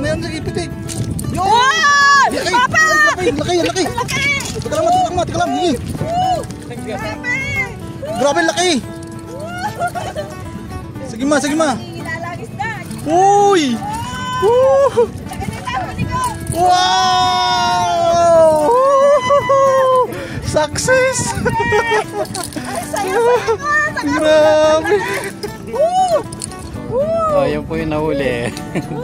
na yan, ipit eh. Yo! Papa! Laki! Teka lang. Grabe laki! Sige ma. Uy! Wow! Success! Grabe! Oh, yan po yung nahuli.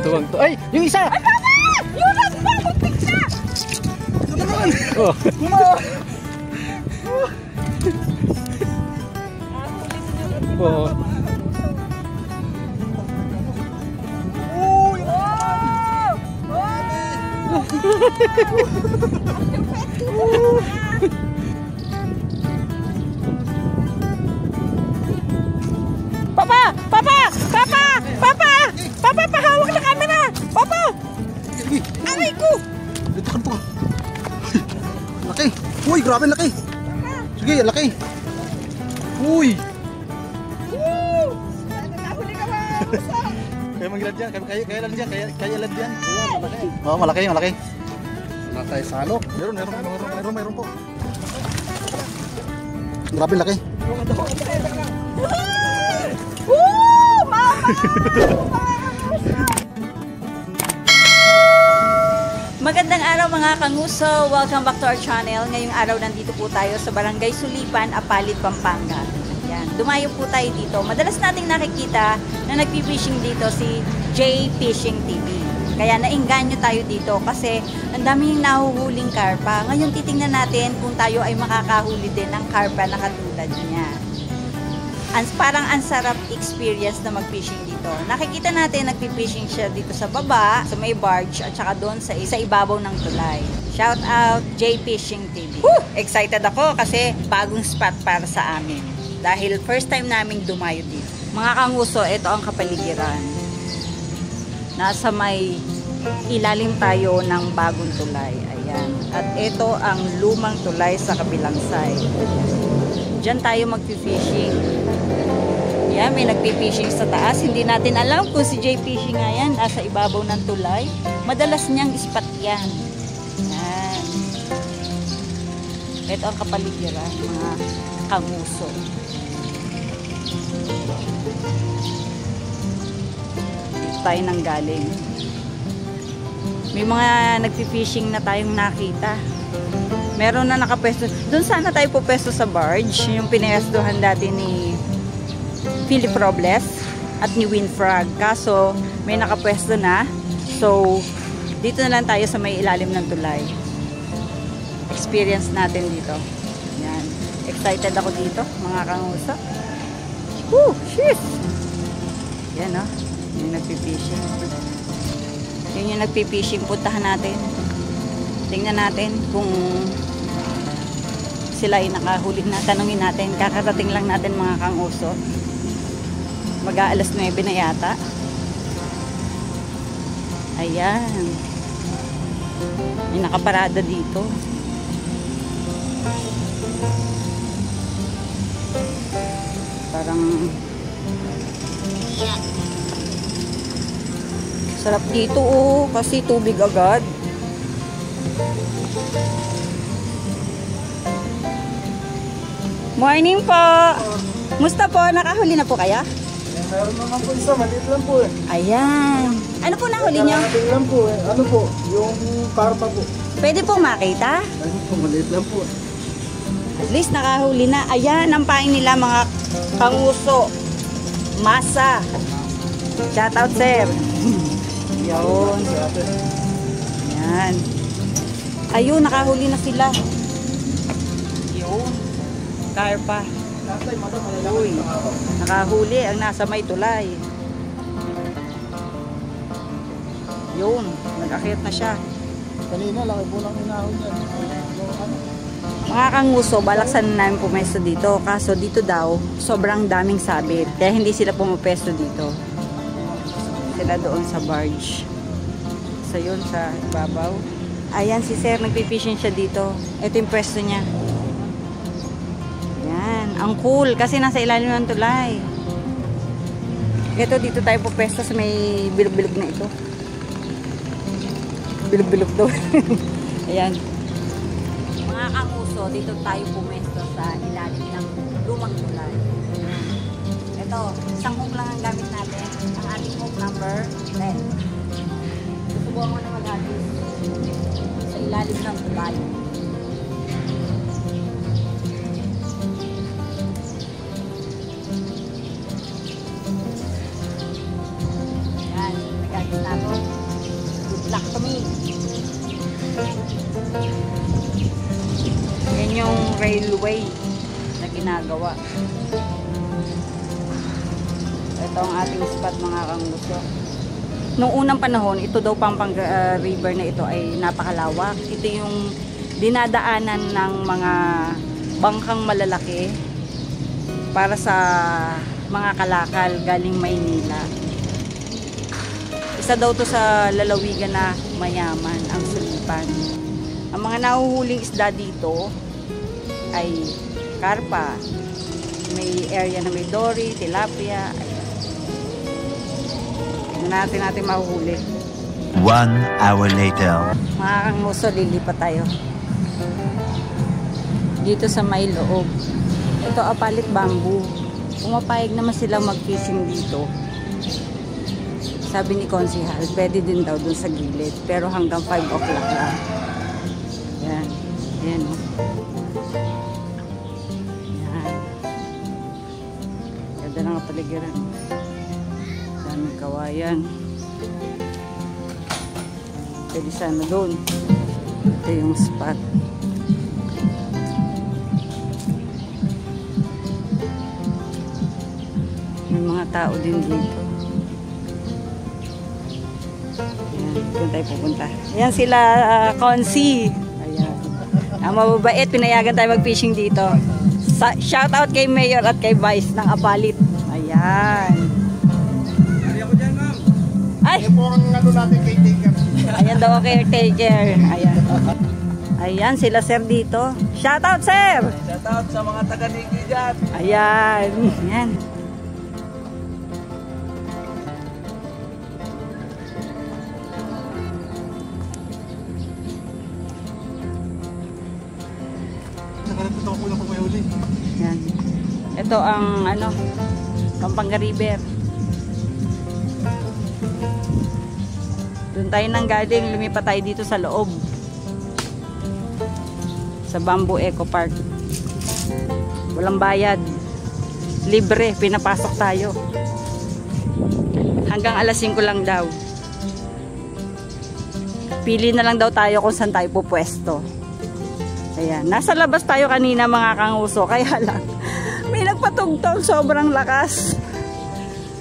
Tuwang to. Ay! Yung isa! Ay, Papa! Yung nasa buntik siya! Ito naman! Oh. Oh. Uy! Papa, pahawak na camera! Papa! Aray ko! Dito ka. Laki! Uy, grabe laki! Sige, laki! Uy! Nakahuli ka ba? Kaya mag-ilad yan, kaya ilad yan. Oo, malaki. Wala tayo salok. Meron po. Grabe laki. Woo! Mama! Magandang araw mga kanguso! Welcome back to our channel. Ngayong araw nandito po tayo sa Barangay Sulipan, Apalit, Pampanga. Yan. Dumayo po tayo dito. Madalas nating nakikita na nagpi-fishing dito si J Fishing TV. Kaya nainganyo tayo dito kasi ang daming nahuhuling karpa. Ngayon titingnan natin kung tayo ay makakahuli din ng karpa na katulad niya. Parang ang sarap experience na mag-fishing dito. Nakikita natin nagpi-fishing siya dito sa baba, sa may barge, at saka doon sa ibabaw ng tulay. Shout out J Fishing TV. Woo! Excited ako kasi bagong spot para sa amin. Dahil first time naming dumayo dito. Mga kanguso, ito ang kapaligiran. Nasa may ilalim tayo ng bagong tulay. Ayan. At ito ang lumang tulay sa kabilang side. Diyan tayo magpi-fishing. Yan, may nagpi-fishing sa taas. Hindi natin alam kung si J Fishing nga yan, nasa ibabaw ng tulay. Madalas niyang spot yan. Yan. Ito ang kapaligiran, mga kanguso. Dito tayo nang galing. May mga nagpi-fishing na tayong nakita. Meron na nakapwesto. Doon sana tayo pupwesto sa barge. Yung pinestuhan dati ni Philip Robles at ni Winfrog. Kaso, may nakapwesto na. So, dito na lang tayo sa may ilalim ng tulay. Experience natin dito. Yan. Excited ako dito, mga kanguso. Woo! Shit! Yan, no? Yung nagpipishing. Yun yung nagpipishing. Puntahan natin. Tingnan natin kung sila ay nakahuli na. Tanungin natin. Kakarating lang natin, mga kanguso. Mag-aalas 9 na yata. Ayan. May nakaparada dito. Parang sarap dito kasi tubig agad. Morning po. Musta po? Nakahuli na po kaya? Meron naman po isa, maliit lang po eh. Ayan. Ano po nahuli nyo? Maliit lang po eh. Ano po? Yung karpa po. Pwede po makita? Ano po, maliit lang po. At least nakahuli na. Ayan, ang paing nila mga kanguso. Masa. Shout out, sir. Yun. Ayan. Ayun, nakahuli na sila. Yun. Karpa. Uy, nakahuli ang nasa may tulay. Yun, nag-akyat na siya. Kanina, laki po lang inahon yan. Mga kanguso, balaksan na namin pumesto dito. Kaso dito daw, sobrang daming sabit. Kaya hindi sila pumapesto dito. Sila doon sa barge. So yun, sa ibabaw. Ayan si sir, nagpipishing siya dito. Ito yung pwesto niya. Ang cool kasi nasa ilalim ng tulay. Ito dito tayo pupesto sa may bilog-bilog na ito. bilog-bilog daw. Ayan. Mga kanguso, dito tayo pumesto sa ilalim ng lumang tulay. Ito, isang hook lang ang gamit natin. Ang ating hook number 10. Susubukan ko na maghagis sa ilalim ng tulay. Yan, naghagis na ako. Good luck to me. Yan yung railway na ginagawa. Ito ang ating spot mga kanguso. Noong unang panahon, ito daw Pampanga River na ito ay napakalawak. Ito yung dinadaanan ng mga bangkang malalaki para sa mga kalakal galing Maynila. Isa daw to sa lalawigan na mayaman, ang Sulipan. Ang mga nahuhuling isda dito ay karpa. May area na may dory, tilapia. Ayan. Natin mahuhuli. 1 hour later. Mga kanguso, lilipat tayo. Dito sa may loob. Ito apalit bamboo. Pumapayag naman sila mag-fishing dito. Sabi ni Konsihal, pwede din daw dun sa gilid. Pero hanggang 5 o'clock lang. Yan. Yan o. Yan. Ganda ng kapaligiran. Daming kawayan. Pwede sana doon. Ito yung spot. May mga tao din dito. Doon tayo pupunta. Ayan sila, Konsi. Ayan. Ang mababait, pinayagan tayo mag-fishing dito. Shout out kay Mayor at kay Vice ng Apalit. Ayan. Ay! Yan po ang ano natin caretaker. Ayan daw ang caretaker. Ayan. Ayan sila sir dito. Shout out sir! Shout out sa mga taga-Niki dyan. Ayan. Ayan. Ito ko lang po may huli. Yan. Ito ang ano, Pampanga River. Doon tayo nang galing, lumipat tayo dito sa loob. Sa Bamboo Eco Park. Walang bayad. Libre, pinapasok tayo. Hanggang alas 5 lang daw. Pili na lang daw tayo kung saan tayo pupwesto. Ayan. Nasa labas tayo kanina mga kanguso. Kaya lang, may nagpatugtog. Sobrang lakas.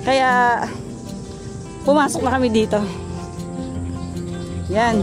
Kaya, pumasok na kami dito. Yan.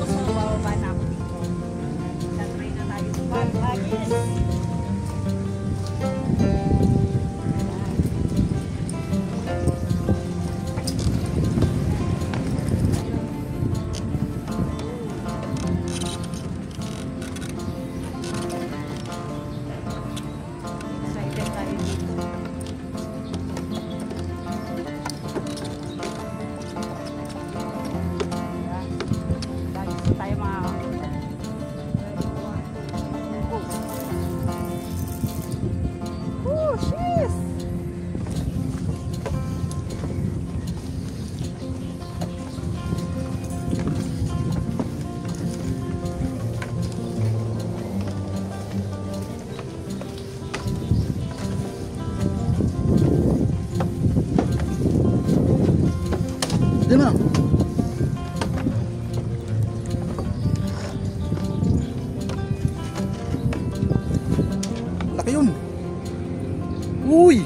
Diyan na. Laki yun. Uy!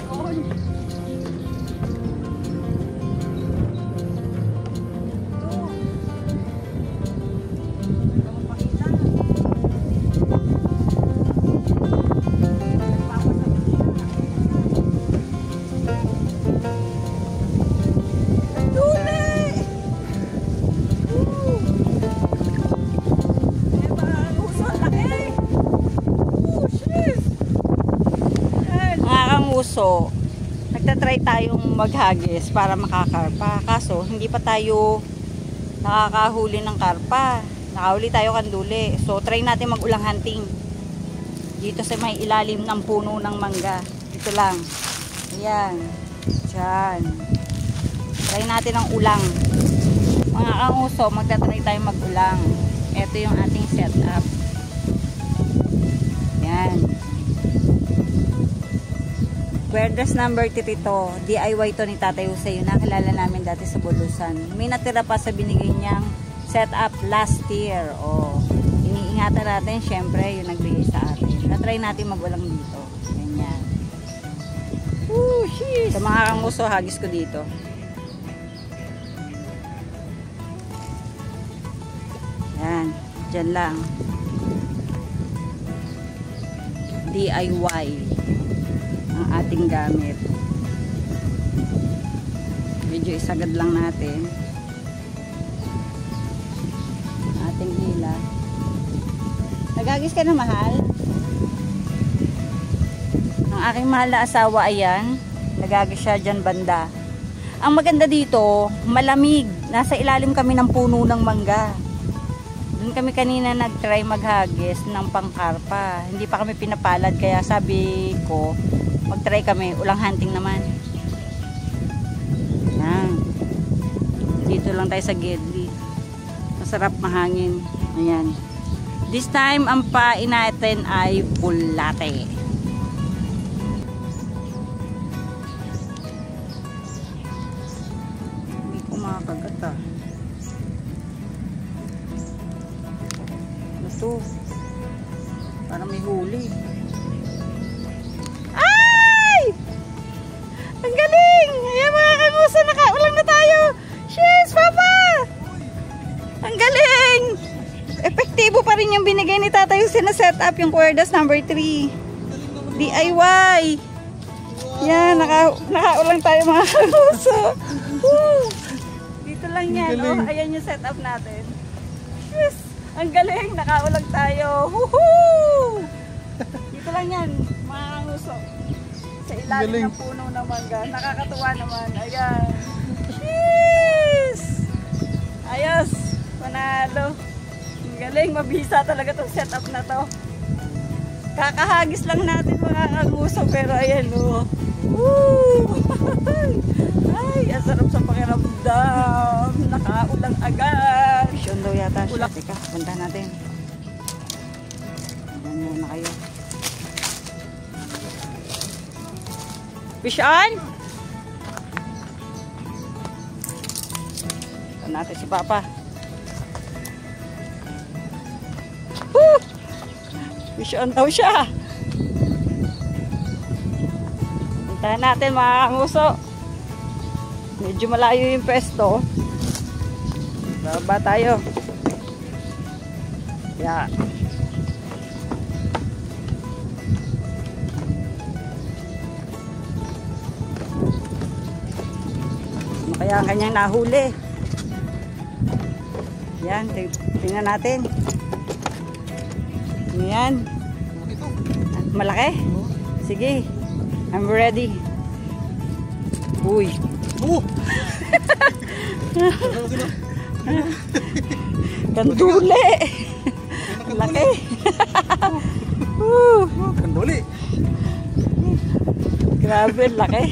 So, nagtatry tayong maghagis para makakarpa. Kaso, hindi pa tayo nakakahuli ng karpa. Nakahuli tayo kanduli. So, try natin mag-ulang hunting. Dito sa may ilalim ng puno ng mangga. Dito lang. Ayan. Diyan. Try natin ang ulang. Mga kanguso, magta-try tayo mag-ulang. Ito yung ating setup. Ayan. Cuerdas number 3 to. DIY to ni Tatay Jose. Yung nakilala namin dati sa Bulusan. May natira pa sa binigay niyang setup last year. O, iniingatan natin. Syempre, yung nagbigay sa atin. Na-try natin mag-ulang dito. Ganyan. Woo, sheesh. Sa mga kanguso, hagis ko dito. Yan. Diyan lang. DIY ang ating gamit. Medyo isagad lang natin ang ating hila. Nagagis ka na, mahal? Ang aking mahal na asawa, ayan, nagagis siya dyan banda. Ang maganda dito, malamig. Nasa ilalim kami ng puno ng mangga. Doon kami kanina nag-try maghagis ng pangkarpa. Hindi pa kami pinapalad, kaya sabi ko mag-try kami, ulang hunting naman. Yan. Dito lang tayo sa Gedli. Masarap, mahangin. Ayan. This time, ang pain natin ay bulate. Hindi ko makakagat ah. Ano to? Parang may huli. Ang galing! Ayan mga kanguso, nakaulang na tayo! Cheers, Papa! Ang galing! Epektibo pa rin yung binigay ni Tatay Jose na setup, yung cuerdas number 3. DIY! Yan, nakaulang tayo mga kanguso. Dito lang yan, oh. Ayan yung setup natin. Yes! Ang galing! Nakaulang tayo! Woohoo! Dito lang yan, mga kanguso. Sa ilalim ng puno ng mangga. Nakakatuwa naman. Ayan. Cheers! Ayos. Panalo. Ang galing. Mabisa talaga itong setup na to. Kakahagis lang natin mga kanguso. Pero ayan o. Woo! Ay, ang sarap sa pakiramdam. Nakaulang agad. Mission daw yata siya. Teka, punta natin. Ayan muna kayo. Fish on! Ito natin si Papa. Woo! Fish on daw siya. Puntahan natin mga kanguso. Medyo malayo yung pwesto. Baba tayo. Yeah. Kaya ang kanyang nahuli. Yan, tingnan natin. Yan. Malaki? Sige. I'm ready. Uy. Kanduli. Malaki. Kanduli. Grabe, laki.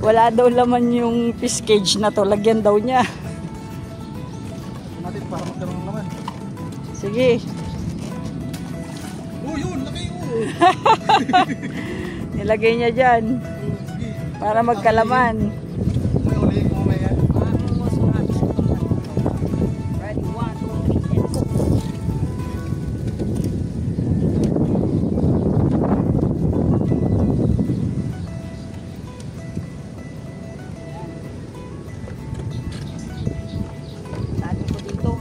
Wala daw laman yung fish cage na to. Lagyan daw niya. Natin para magkaroon ng laman. Sige. Oh, yun. Laki yun. Nilagay niya dyan. Para magkalaman. May ulihin ko mamaya. Ready, 1, 2, 3, and go.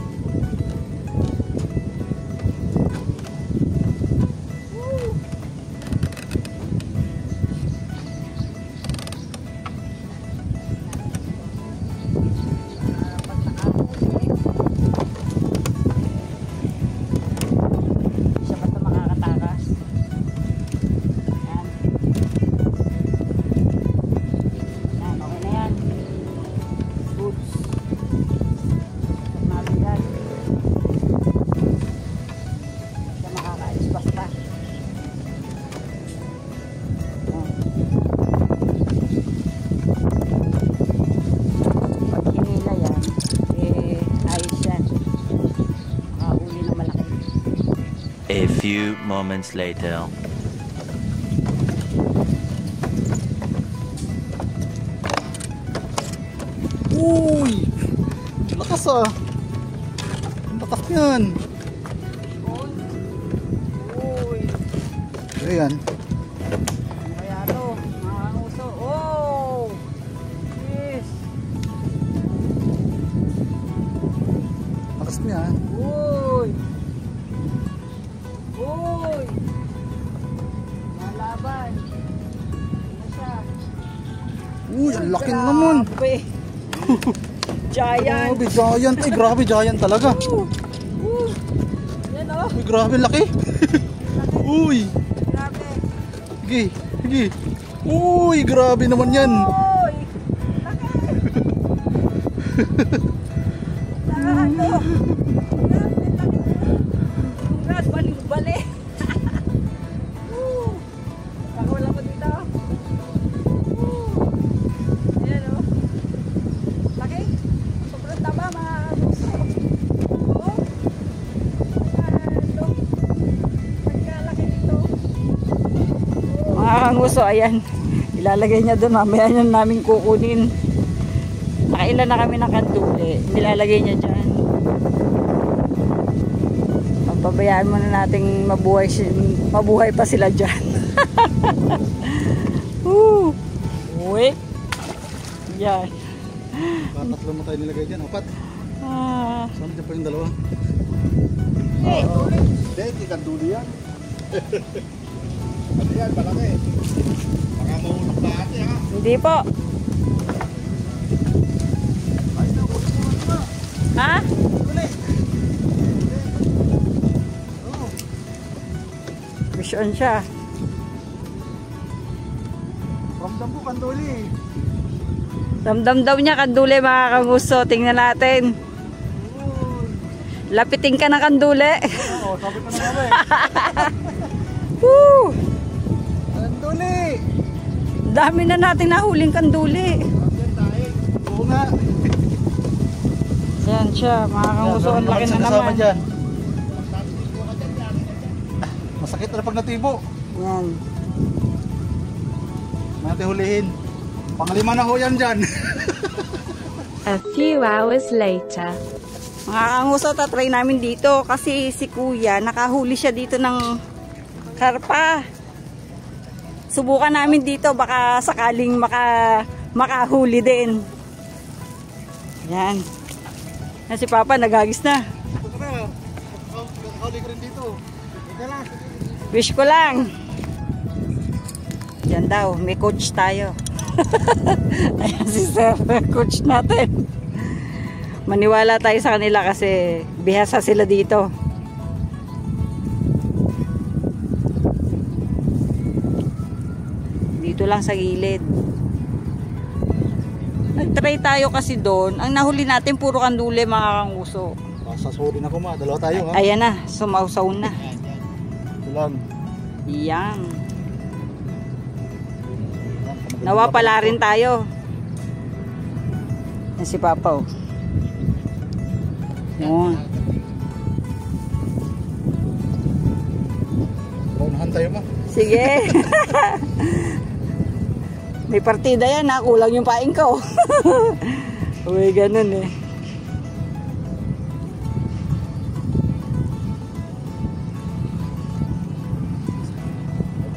few moments later. Uy! Lakas ah! Ang lakas yan! Uy. Ayan. Ano kaya to? Mga kanguso. Oh! Yes! Lakas niya ah. Uy! Uy! Malaban. Ano siya? Uy, ang laki na naman! Grabe. Giant. Grabe, giant. Ay, grabe, giant talaga. Yan oh. Uy, grabe, laki. Uy, Grabe. sige, sige. Uy, grabe naman yan. Uy! Laki! Nakakano? Grabe, laki. Congrats, balik-bali. Kakawala ko dito. Ayan o. Laki. Sobrang taba mga gusto. Oo. Ito. Pagkalaki dito. Mga kanguso, ayan. Ilalagay niya doon. Mamaya niya namin kukunin. Nakailan na kami ng kanduli. Nilalagay niya dyan. Pabayaan muna nating mabuhay pa sila dyan. Uy. Yan. Tatlo mo tayo nilagay dyan. Apat. Ah. Saan dyan pa yung dalawa? Hey. Hindi, hindi kanduli yan. Ano yan, malaki. Baka maunok na ate ha. Hindi po. Ha? Mission siya. Ramdam ko kanduli. Damdam daw niya kandule mga kanguso. Tingnan natin. Lapitin ka ng kandule. Oo, sabi ko na naman eh. Woo! Kanduli! Dami na natin nahuling kanduli. Oo nga. Ayan siya, mga kanguso. Ang laki na naman. Dyan. Masakit na pag natibo. Ayan. Natin hulihin. Panglima na ho yan dyan. A few hours later. Mga kanguso, tatry namin dito kasi si kuya nakahuli siya dito ng karpa. Subukan namin dito, baka sakaling makahuli din. Yan. Yan si Papa, nagagis na. Huli ko rin dito. Wish ko lang. Yan daw, may coach tayo. Ayan si sir, coach natin. Maniwala tayo sa kanila kasi bihasa sila dito. Dito lang sa gilid. Nag-try tayo kasi doon. Ang nahuli natin puro kandule mga kanguso. Sasuri na ko ma. Dalawa tayo ha. Ayan na, sumausaw na. Ito lang. Yan. Nawa pala rin tayo. Yan si Papa oh. Yun. Paunahan tayo ma. Sige. May partida yan ha. Kulang yung paing ko. Uy, ganun eh.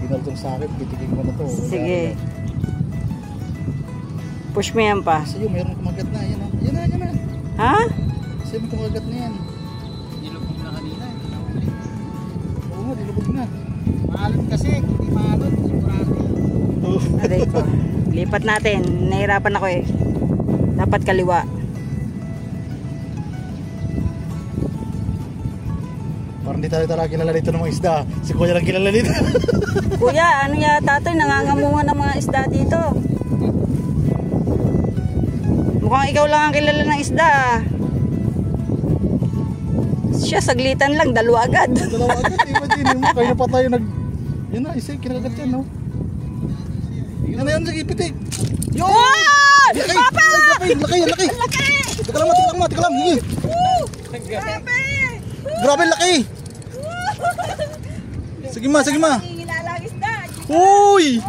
Pinal sa akin. Kitigin mo na to. Sige. Push mo yan pa. Sa'yo mayroong kumagat na. Yan ha. Yan na. Yan na. Ha? Sa'yo may kumagat na yan. Nilubog na kanina. Oo nga. Nilubog na. Maalon kasi. Hindi maalon. Sigurado. Aray ko. Lipat natin. Nahirapan ako eh. Dapat kaliwa. Parang di tayo talaga kilala dito ng mga isda. Si Kuya lang kilala dito. Kuya, ano yata ito? Nangangamungan ng mga isda dito. Mukhang ikaw lang ang kilala ng isda. Siya saglitan lang, dalawa agad. Dalawa agad. Imagine mo. Kaya na pa tayo nag... Yan na. Isa kinagat yan no. Yan na yan. Sige ipitik. Yo! Laki! Papa! Laki! Laki! Laki! Tika lang ma. Tika lang. Sige. Grabe! Grabe laki! Sige ma, sige ma. Nangingilalangis na. Uy!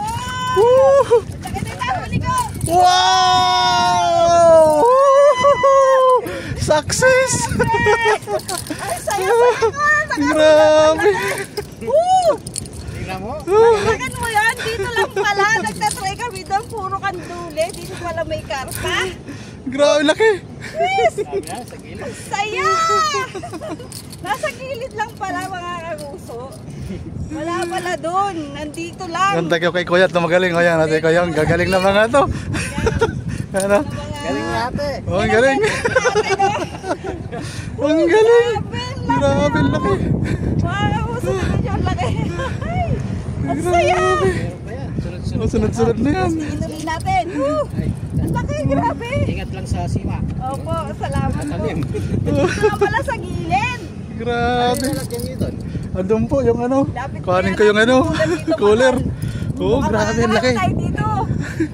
Woo! Laki na nahuli ko. Wow! Success! Ay, saya-saya ka. Grabe! Tingnan mo. Lagan mo yan. Dito lang pala. Nagtatry kami doon. Puro kandule. Dito pala may karpa. Grabe, laki! Saya! Nasa gilid lang pala mga kaguso. Wala pala doon. Nandito lang. Ganda kayo kay Kuya. Ito magaling. O yan, ate Kuya. Gagaling na mga to. Ano? Galing na ate. Oh, ang galing. Ang galing. Grabe, laki. Mga kaguso naman yung laki. Ay, ang saya! Oh, sunod-sunod na yan. Inuwi natin. Ang laki, grabe. Ingat lang sa sima. Opo, salamat po. Talim. Dito lang pala sa gilid. Grabe. Lalagyan niyo doon. Andun po yung ano. Lapit Kuhanin kaya ko yung ano. natin dito, Cooler. mahal. Oh, grabe, ang laki. Tayo dito.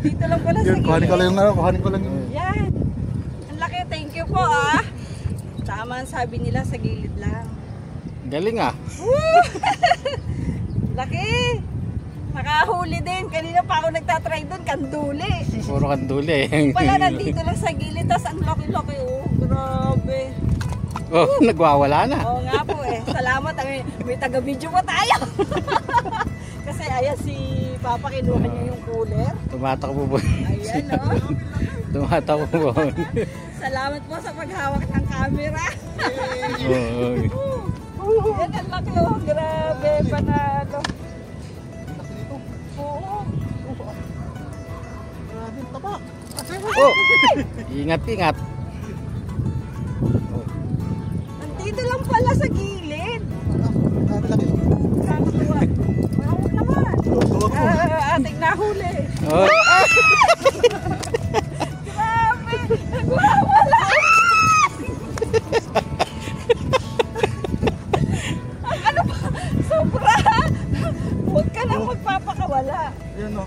Dito lang pala sa Yun, gilid. kuhanin ko lang yung ano. Kuhanin ko lang yung... Yan. Ang laki, thank you po ah. Tama ang sabi nila sa gilid lang. Galing ah. Laki. Nakahuli din. Kanina pa ako nagtatry doon, kanduli. Puro kanduli. Pala nandito lang sa gilid, tas ang laki-laki oh. Grabe. Oh, nagwawala na. Oo nga po eh. Salamat. May taga-video pa tayo. Kasi ayan si Papa kinuha niya yung cooler. Tumatakbo po. Ayan oh. Tumatakbo po. Salamat po sa paghawak ng camera. Yan ang laki oh. Grabe. Panalo. Oo. Grabe, taba. Oh, ingat-ingat. Nandito lang pala sa gilid. Grabe, laki. Kakatuwa. Mahawak naman. Ating nahuli. Oh. Grabe. Nagwawala. Ano ba? Sobra. Huwag ka nang magpapakawala. Yan o.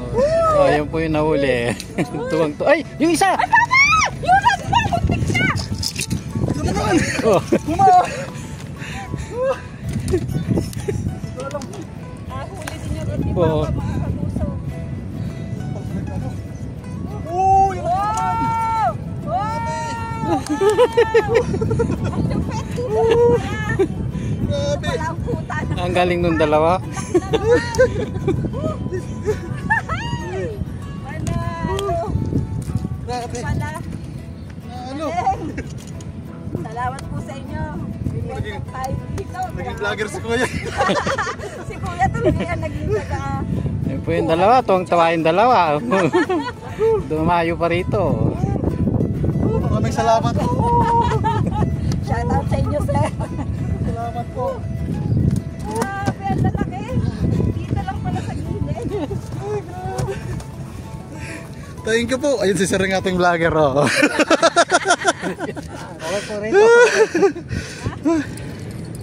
Oh, yan po yung nahuli. Tuwang to. Ay, yung isa. Ay, tama! Yun ang buntik siya! Oh. Nahuli din yung roti Oo. Papa, mga kaguso. Uy! Wow! Wow! Ang lupit! Grabe. Wala ang puta na. Ang galing nung dalawa. Panalo! Grabe. Pala. Ano? Salamat po sa inyo. Bigyan tayo dito. Naging vlogger si Kuya. Si Kuya tuloy yan naging taga. Yan po yung dalawa. Tuwang-tawa yung dalawa. Dumayo pa rito. Maraming salamat po. Shout out sa inyo, sir. Salamat po. Grabe, ang lalaki. Dito lang pala sa gilid. Thank you po. Ayun si Sir ng ating vlogger. Oh. Okay po rito.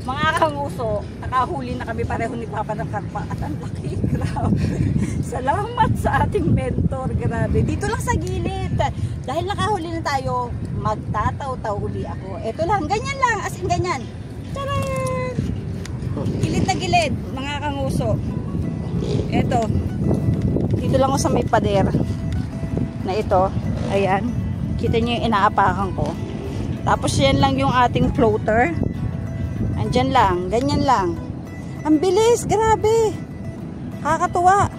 Mga kanguso, nakahuli na kami pareho ni Papa ng karpa. At ang laki, grabe. Salamat sa ating mentor, grabe. Dito lang sa gilid. Dahil nakahuli na tayo, magtataw-taw uli ako. Ito lang, ganyan lang, as in ganyan. Taran! Gilid na gilid, mga kanguso. Ito. Dito lang ako sa may pader. Na ito, ayan. Kita niyo yung inaapakan ko. Tapos yan lang yung ating floater. Andyan lang, ganyan lang. Ang bilis, grabe. Kakatuwa.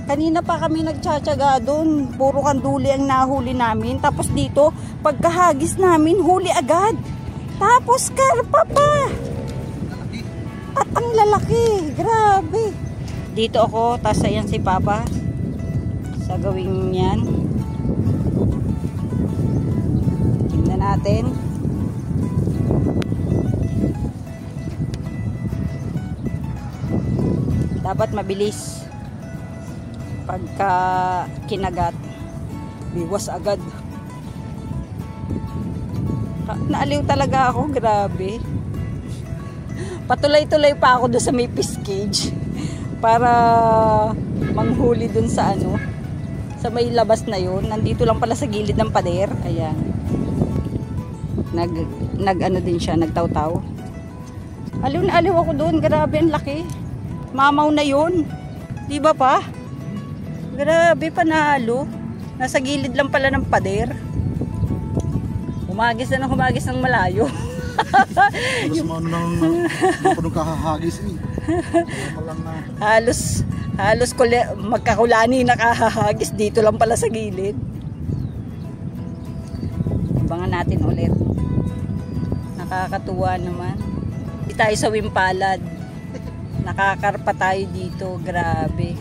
Kanina pa kami nagtsatsaga doon. Puro kanduli ang nahuli namin. Tapos dito, pagkahagis namin, huli agad. Tapos karpa pa. At ang lalaki, grabe. Dito ako, tas ayan si Papa. Sa gawing yan. Tingnan natin. Dapat mabilis. Pagka kinagat, biwas agad. Naaliw talaga ako, grabe. Patuloy-tuloy pa ako doon sa may fish cage para manghuli doon sa ano, sa may labas na yun. Nandito lang pala sa gilid ng pader. Ayan. Nag ano din siya, nagtaw-taw. Aliw na aliw ako doon, grabe, ang laki. Mamaw na yun. Di ba pa? Grabe, panalo. Nasa gilid lang pala ng pader. Humagis na ng malayo. Halos maano nang kahahagis eh. Halos magkakulani nakahahagis dito lang pala sa gilid. Abangan natin ulit. Nakakatuwa naman. Hindi tayo sa Wimpalad. Nakakarpa tayo dito. Grabe.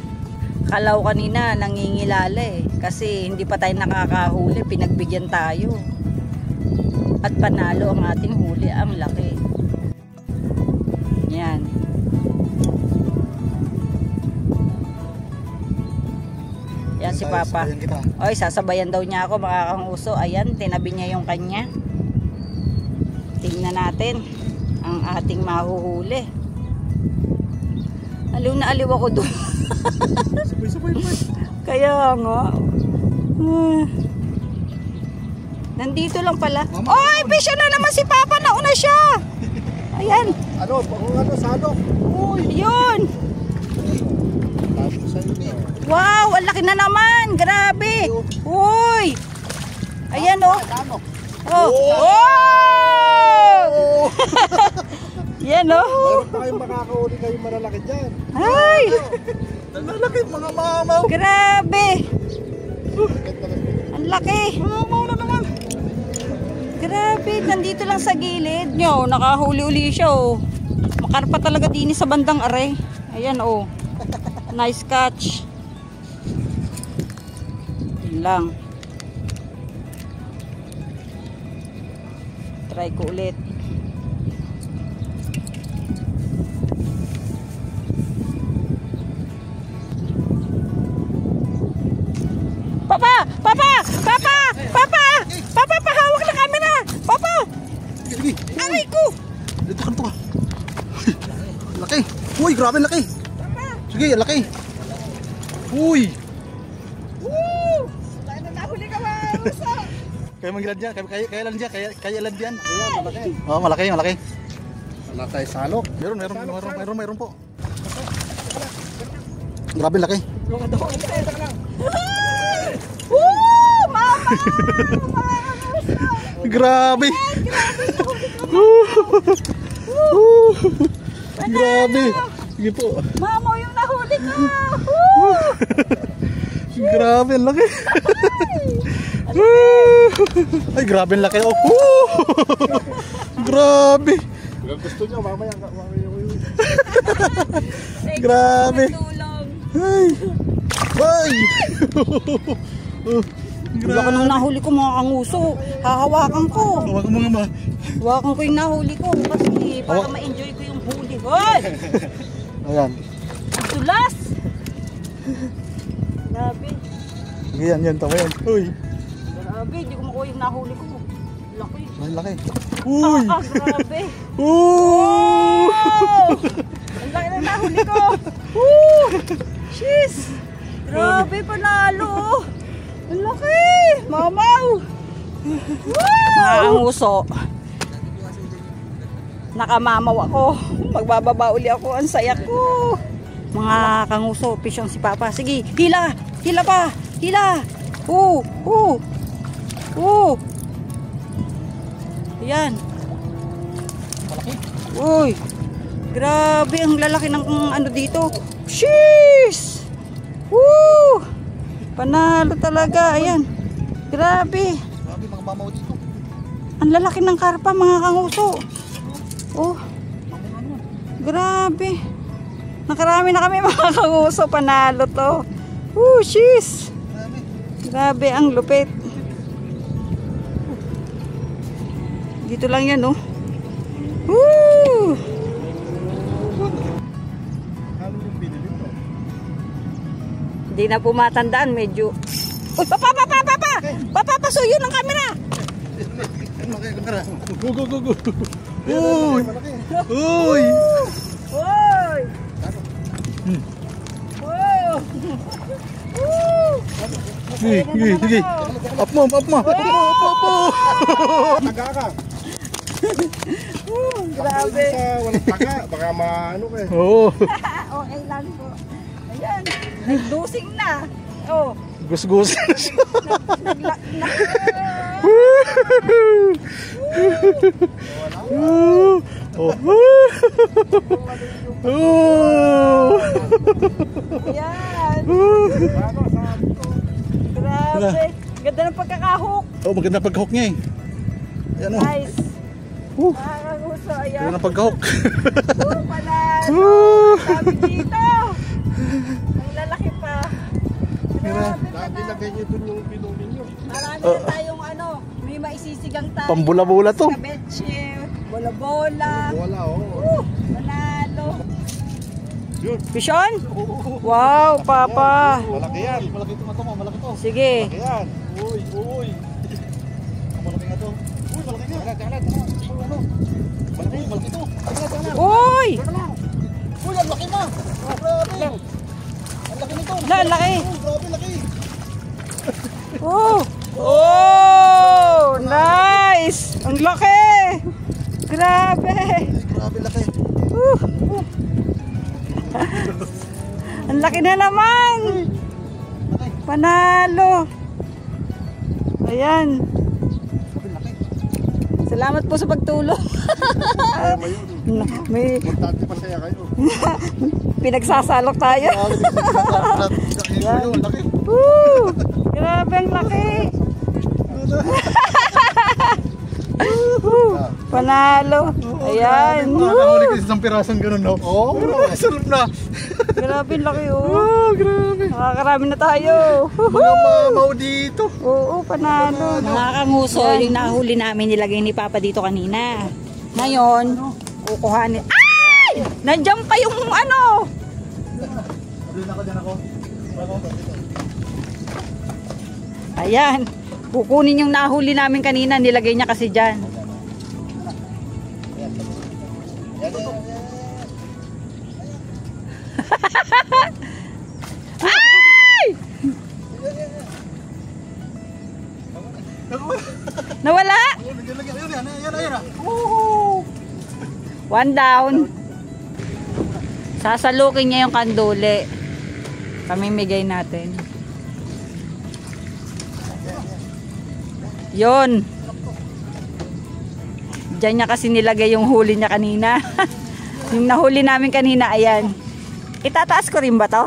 Kalaw kanina nangingilala eh. Kasi hindi pa tayo nakakahuli. Pinagbigyan tayo. At panalo ang ating huli. Ang laki. Yan. Yan si Papa. Oy, sasabayan daw niya ako mga kanguso. Ayan, tinabi niya yung kanya. Tingnan natin ang ating mahuhuli. Aliw na aliw ako doon. Sabay-sabay naman. Kaya nga. Nandito lang pala. Oy, bisyo na naman si Papa. Nauna siya. Ayan. Ano, salok. Uy, yun. Wow, ang laki na naman. Grabe. Uy. Ayan oh. Oh. Oh. Yan oh. Mayroon pa kayong makakahuli kayong malalaki dyan. Ay. Malalaki, mga mamaw. Grabe. Ang laki. Mamaw na naman. Grabe, nandito lang sa gilid. Nyo, nakahuli-uli siya oh. Makarpa talaga din sa bandang are. Ayan oh. Nice catch. Yun lang. Try ko ulit. Papa! Papa! Papa! Papa! Papa! Pahawak na camera! Papa! Aray ko! Dito ka. Laki. Uy, grabe laki. Sige, laki. Uy. Woo! Laki na nahuli ka ba? Kaya magilad dyan. Kaya lang dyan. Kaya ilad dyan. Malaki. Oo, malaki. Wala tayo salok. Meron po. Grabe laki. Woo! Mama! Grabe. Grabe. Sige po. Mama, yung nahuli ka! Woo! Grabe, laki. Ay, grabe laki. Oh. Grabe. Gusto niyo mamaya grabe. Ay. Ay. Wala ka nang nahuli ko mga kanguso. Hahawakan ko. Hawakan mo nga ma. Hawakan ko yung nahuli ko kasi para ma-enjoy ko yung huli. Hoy! Ayan. Ang tulas! Grabe. Sige yan. Tama yan. Uy. Grabe, hindi ko makuha yung nahuli ko. Laki. Ay, laki. Uy. Grabe. Uy. Ang laki na nahuli ko. Woo! Jeez. Grabe, panalo. Ang laki. Mamaw. Mga kanguso. Nakamamaw ako. Magbababa uli ako. Ang saya ko. Mga kanguso, pisyong si Papa. Sige, hila. Hila pa. Hila. Ayan. Uy. Grabe, ang lalaki ng ano dito. Sheesh. Woo! Panalo talaga. Ayan. Grabe. Grabe mga mamaw dito. Ang lalaki ng karpa mga kanguso. Oh. Grabe. Nakarami na kami mga kanguso. Panalo to. Woo, sheesh. Grabe, ang lupit. Dito lang yan, oh. Woo! Hindi na po matandaan, medyo. Uy, papa! Papapasuyo ng camera! Go. Uy! Uy! Uy! Sige. Up mo. Taga ka. Grabe. Walang taga, baka maano ka eh. Oo. Oh, Kailan po? Ayan, nag-dosing na. Oh. Gus-gus. Ayan. Grabe. Ganda ng pagkakahok. Oh, maganda pagkahok niya eh. Ayan o. Nice. Nakakagusto. Ayan. Maganda pagkahok. Pala. Sabi dito. Ang lalaki pa. Grabe pa na. Ilagay niyo dun yung pinumin niyo. Marami na tayong ano. May maisisigang tayo. Pambula-bula to. Kabeche. Bola-bola. Wala, oh. Manalo. Yun. Bishon? Wow, papa. Malaki yan. Malaki ito na to, malaki to. Sige. Malaki yan. Uy, uy. Malaki nga to. Uy, malaki nga. Kalat. Ano? Malaki, malaki to. Uy! Uy, ang laki na. Grabe. Ang laki nito. Ang laki. Oh, grabe, laki. Oh! Oh! Nice! Ang laki! Grabe! Grabe, laki. Ang laki na naman! Panalo! Ayan. Salamat po sa pagtulong. May Dati masaya kayo. pinagsasalok tayo. Yun, laki. Woo! Grabe ang laki! Panalo! Ayan! Nakahuli ko isang pirasong ganun, no? Oo, sarap na. Grabe ang laki, oh! Oh, grabe. Nakakarami na tayo! Mga mamaw dito. Oo, panalo! Mga kanguso, yung nahuli namin nilagay ni Papa dito kanina. Ngayon, kukuhanin. Ay! Nandiyan pa yung ano! Diyan ako. Ayan, kukunin yung nahuli namin kanina, nilagay niya kasi dyan. Ay! Nawala? One down. Sasalukin niya yung kanduli. Pamimigay natin. Yon. Diyan niya kasi nilagay yung huli niya kanina. Yung nahuli namin kanina, ayan. Itataas ko rin ba to?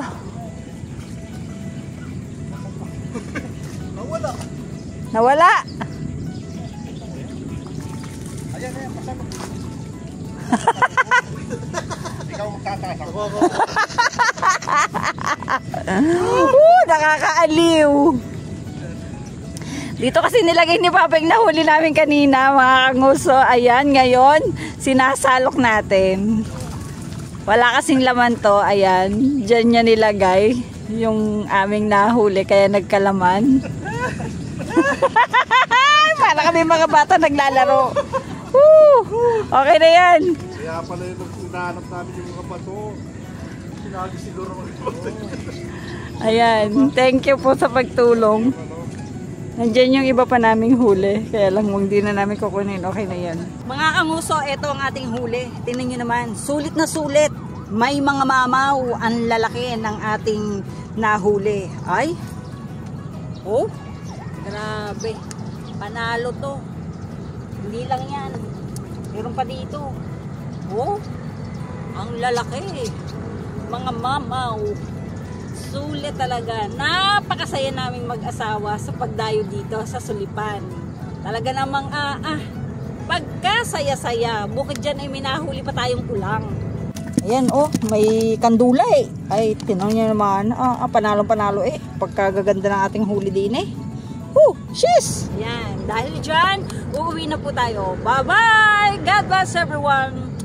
Nawala. Nawala. Ayan, pasama. Ikaw tataas ako. Nakakaaliw. Dito kasi nilagay ni Papa yung nahuli namin kanina, mga kanguso. Ayan, ngayon, sinasalok natin. Wala kasing laman to. Ayan, dyan niya nilagay yung aming nahuli, kaya nagkalaman. Para kami mga bata naglalaro. Woo! Okay na yan. Kaya pala yung hinahanap namin yung mga bato. Sinagi siguro. Ayan, thank you po sa pagtulong. Nandiyan yung iba pa naming huli. Kaya lang hindi na namin kukunin. Okay na yan. Mga kanguso, ito ang ating huli. Tingnan nyo naman. Sulit na sulit. May mga mamaw. Ang lalaki ng ating nahuli. Ay. Oh. Grabe. Panalo to. Hindi lang yan. Meron pa dito. Oh. Ang lalaki. Mga mamaw. Sulit talaga. Napakasaya naming mag-asawa sa pagdayo dito sa Sulipan. Talaga namang pagkasaya-saya. Bukod dyan ay minahuli pa tayong ulang. Ayan, oh, may kandula eh. Ay, tinanong niya naman, panalong-panalo eh. Pagkagaganda ng ating huli din eh. Sheesh! Ayan, dahil dyan, uuwi na po tayo. Bye-bye! God bless everyone!